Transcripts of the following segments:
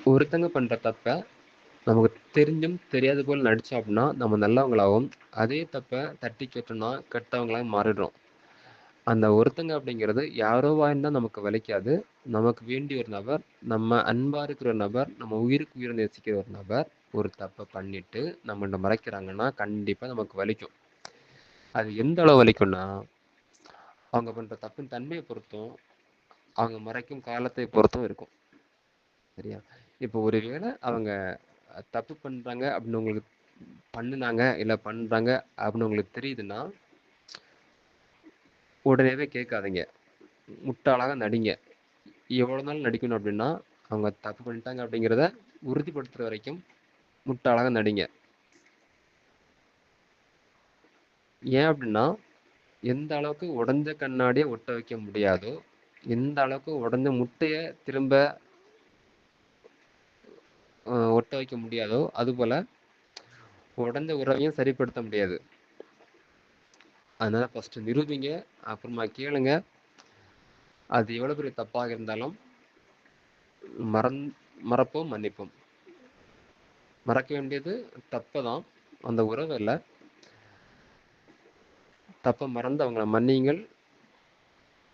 ஒருத்தங்க பண்ற தப்ப நமக்கு தெரிஞ்சும் தெரியாது போல நடிச்சோம் அப்படின்னா நம்ம நல்லவங்களாகவும், அதே தப்ப தட்டி கேட்டோம்னா கெட்டவங்களா மாறிடுறோம். அந்த ஒருத்தங்க அப்படிங்கிறது யாரோவா இருந்தா நமக்கு வலிக்காது. நமக்கு வேண்டிய ஒரு நபர், நம்ம அன்பா இருக்கிற ஒரு நபர், நம்ம உயிருக்கு உயிரை நேசிக்கிற ஒரு நபர் ஒரு தப்ப பண்ணிட்டு நம்மள்ட்ட மறைக்கிறாங்கன்னா கண்டிப்பா நமக்கு வலிக்கும். அது எந்த அளவு வலிக்கும்னா, அவங்க பண்ற தப்பின் தன்மையை பொறுத்தும், அவங்க மறைக்கும் காலத்தை பொறுத்தும் இருக்கும். சரியா? இப்போ ஒருவேளை அவங்க தப்பு பண்றாங்க அப்படின்னு உங்களுக்கு பண்ணுனாங்க இல்ல பண்றாங்க அப்படின்னு உங்களுக்கு தெரியுதுன்னா, உடனேவே கேட்காதீங்க. முட்டாளாக நடிங்க. எவ்வளவு நாள் நடிக்கணும் அப்படின்னா, அவங்க தப்பு பண்ணிட்டாங்க அப்படிங்கிறத உறுதிப்படுத்துற வரைக்கும் முட்டாளாக நடிங்க. ஏன் அப்படின்னா, எந்த அளவுக்கு உடைஞ்ச கண்ணாடியை ஒட்ட வைக்க முடியாதோ, எந்த அளவுக்கு உடைஞ்ச முட்டைய திரும்ப ஒட்ட வைக்க முடியாதோ, அதுபோல உடைஞ்ச உறவையும் சரிப்படுத்த முடியாது. அதனால ஃபர்ஸ்ட் நிரூபிங்க, அப்புறமா கேளுங்க. அது எவ்வளவு பெரிய தப்பாக இருந்தாலும் மறந் மறப்போம், மன்னிப்போம். மறக்க வேண்டியது தப்பதான், அந்த உறவு இல்ல. தப்ப மறந்து அவங்கள மன்னியுங்கள்.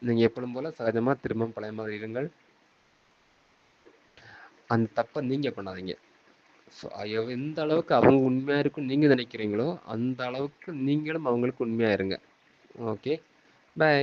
நீங்க எப்பொழுதும் போல சகஜமா திரும்பவும் பழைய மாதிரி இருங்கள். அந்த தப்ப நீங்க பண்ணாதீங்க. எந்த அளவுக்கு அவங்க உண்மையா இருக்கும் நீங்க நினைக்கிறீங்களோ அந்த அளவுக்கு நீங்களும் அவங்களுக்கு உண்மையா இருங்க. Okay, by.